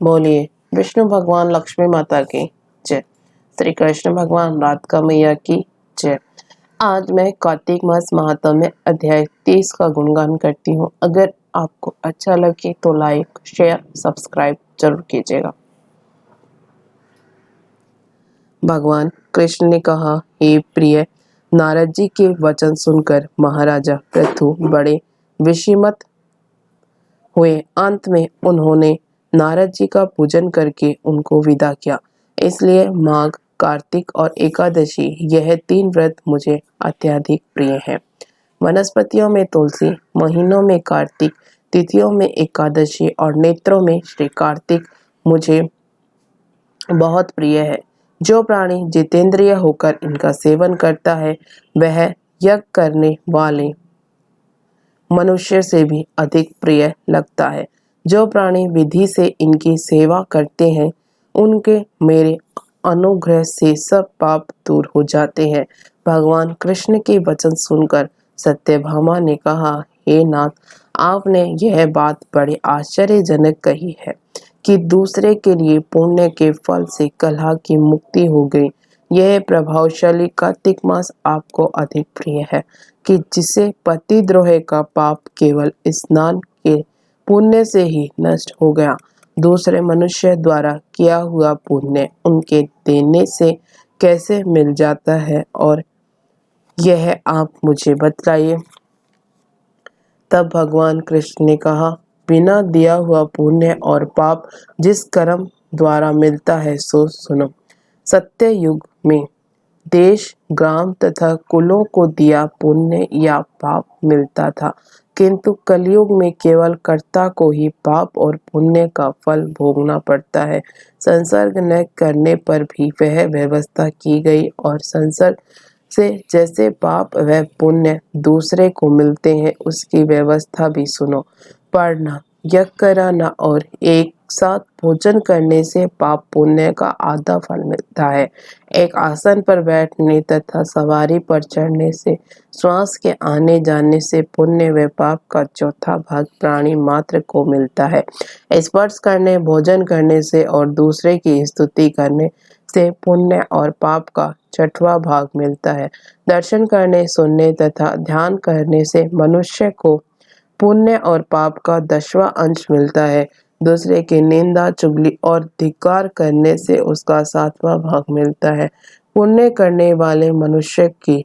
बोलिए विष्णु भगवान लक्ष्मी माता की जय। श्री कृष्ण भगवान राधिका मैया की जय। आज मैं कार्तिक मास महात्म्य अध्याय 30 का गुणगान करती हूँ। अगर आपको अच्छा लगे तो लाइक शेयर सब्सक्राइब जरूर कीजिएगा। भगवान कृष्ण ने कहा, हे प्रिय, नारद जी के वचन सुनकर महाराजा पृथु बड़े विषमित हुए। अंत में उन्होंने नारद जी का पूजन करके उनको विदा किया। इसलिए माघ, कार्तिक और एकादशी यह 3 व्रत मुझे अत्यधिक प्रिय हैं। वनस्पतियों में तुलसी, महीनों में कार्तिक, तिथियों में एकादशी और नेत्रों में श्री कार्तिक मुझे बहुत प्रिय है। जो प्राणी जितेंद्रिय होकर इनका सेवन करता है वह यज्ञ करने वाले मनुष्य से भी अधिक प्रिय लगता है। जो प्राणी विधि से इनकी सेवा करते हैं उनके मेरे अनुग्रह से सब पाप दूर हो जाते हैं। भगवान कृष्ण के वचन सुनकर सत्यभामा ने कहा, हे नाथ, आपने यह बात बड़े आश्चर्यजनक कही है कि दूसरे के लिए पुण्य के फल से कलह की मुक्ति हो गई। यह प्रभावशाली कार्तिक मास आपको अधिक प्रिय है कि जिसे पतिद्रोह का पाप केवल स्नान के पुण्य से ही नष्ट हो गया। दूसरे मनुष्य द्वारा किया हुआ पुण्य उनके देने से कैसे मिल जाता है, और यह आप मुझे बतलाइए। तब भगवान कृष्ण ने कहा, बिना दिया हुआ पुण्य और पाप जिस कर्म द्वारा मिलता है सो सुनो। सत्य युग में देश, ग्राम तथा कुलों को दिया पुण्य या पाप मिलता था, किंतु कलयुग में केवल कर्ता को ही पाप और पुण्य का फल भोगना पड़ता है। संसर्ग न करने पर भी वह व्यवस्था की गई, और संसर्ग से जैसे पाप व पुण्य दूसरे को मिलते हैं उसकी व्यवस्था भी सुनो। पढ़ना, यज्ञ कराना और एक साथ भोजन करने से पाप पुण्य का आधा फल मिलता है। एक आसन पर बैठने तथा सवारी पर चढ़ने से, श्वास के आने जाने से पुण्य व पाप का चौथा भाग प्राणी मात्र को मिलता है। स्पर्श करने, भोजन करने से और दूसरे की स्तुति करने से पुण्य और पाप का 6वां भाग मिलता है। दर्शन करने, सुनने तथा ध्यान करने से मनुष्य को पुण्य और पाप का 10वां अंश मिलता है। दूसरे की निंदा, चुगली और धिक्कार करने से उसका 7वां भाग मिलता है। पुण्य करने वाले मनुष्य की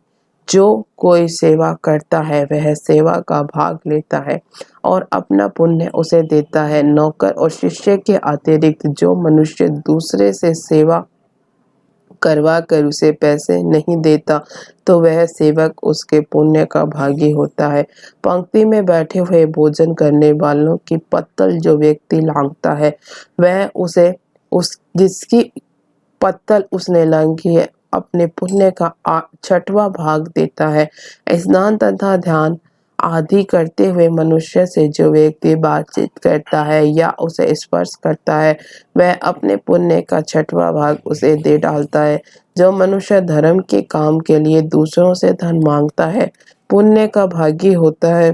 जो कोई सेवा करता है वह सेवा का भाग लेता है और अपना पुण्य उसे देता है। नौकर और शिष्य के अतिरिक्त जो मनुष्य दूसरे से सेवा करवा कर उसे पैसे नहीं देता तो वह सेवक उसके पुण्य का भागी होता है। पंक्ति में बैठे हुए भोजन करने वालों की पत्तल जो व्यक्ति लांघता है वह उसे जिसकी पत्तल उसने लांघी है अपने पुण्य का 6वां भाग देता है। स्नान तथा ध्यान आदि करते हुए मनुष्य से जो व्यक्ति बातचीत करता है या उसे स्पर्श करता है वह अपने पुण्य का 6वां भाग उसे दे डालता है। जो मनुष्य धर्म के काम के लिए दूसरों से धन मांगता है पुण्य का भागी होता है।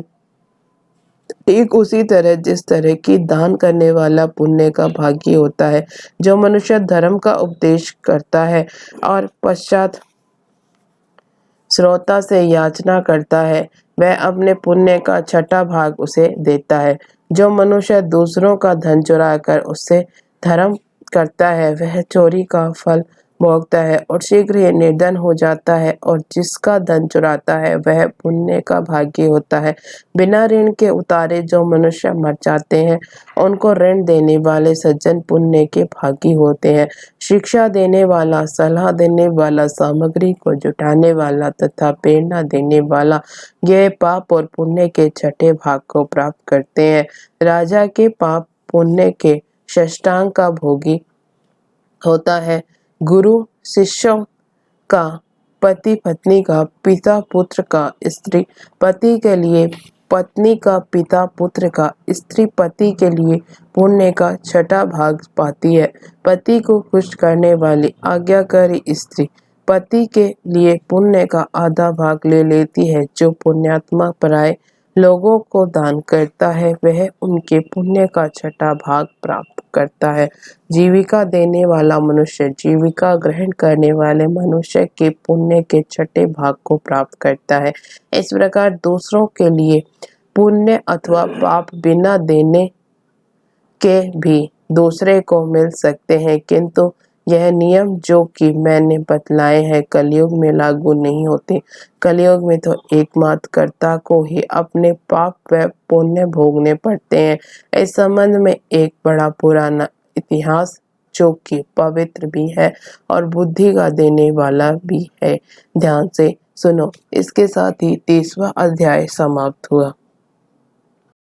ठीक उसी तरह जिस तरह की दान करने वाला पुण्य का भागी होता है। जो मनुष्य धर्म का उपदेश करता है और पश्चात श्रोता से याचना करता है वह अपने पुण्य का 6वां भाग उसे देता है। जो मनुष्य दूसरों का धन चुराकर उससे धर्म करता है वह चोरी का फल भोगता है और शीघ्र ही निर्धन हो जाता है, और जिसका धन चुराता है वह पुण्य का भागी होता है। बिना ऋण के उतारे जो मनुष्य मर जाते हैं उनको ऋण देने वाले सज्जन पुण्य के भागी होते हैं। शिक्षा देने वाला, सलाह देने वाला, सामग्री को जुटाने वाला तथा प्रेरणा देने वाला यह पाप और पुण्य के 6ठे भाग को प्राप्त करते हैं। राजा के पाप पुण्य के षष्ठांग का भोगी होता है। गुरु शिष्यों का, पति पत्नी का, पिता पुत्र का, स्त्री पति के लिए, पत्नी का पिता पुत्र का, स्त्री पति के लिए पुण्य का 6ठा भाग पाती है। पति को खुश करने वाली आज्ञाकारी स्त्री पति के लिए पुण्य का आधा भाग ले लेती है। जो पुण्यात्मा पराये लोगों को दान करता है वह उनके पुण्य का छठा भाग प्राप्त करता है। जीविका देने वाला मनुष्य जीविका ग्रहण करने वाले मनुष्य के पुण्य के छठे भाग को प्राप्त करता है। इस प्रकार दूसरों के लिए पुण्य अथवा पाप बिना देने के भी दूसरे को मिल सकते हैं, किंतु यह नियम जो कि मैंने बतलाए हैं कलयुग में लागू नहीं होते। कलयुग में तो एकमात्र कर्ता को ही अपने पाप व पुण्य भोगने पड़ते हैं। इस संबंध में एक बड़ा पुराना इतिहास जो कि पवित्र भी है और बुद्धि का देने वाला भी है, ध्यान से सुनो। इसके साथ ही 30वां अध्याय समाप्त हुआ।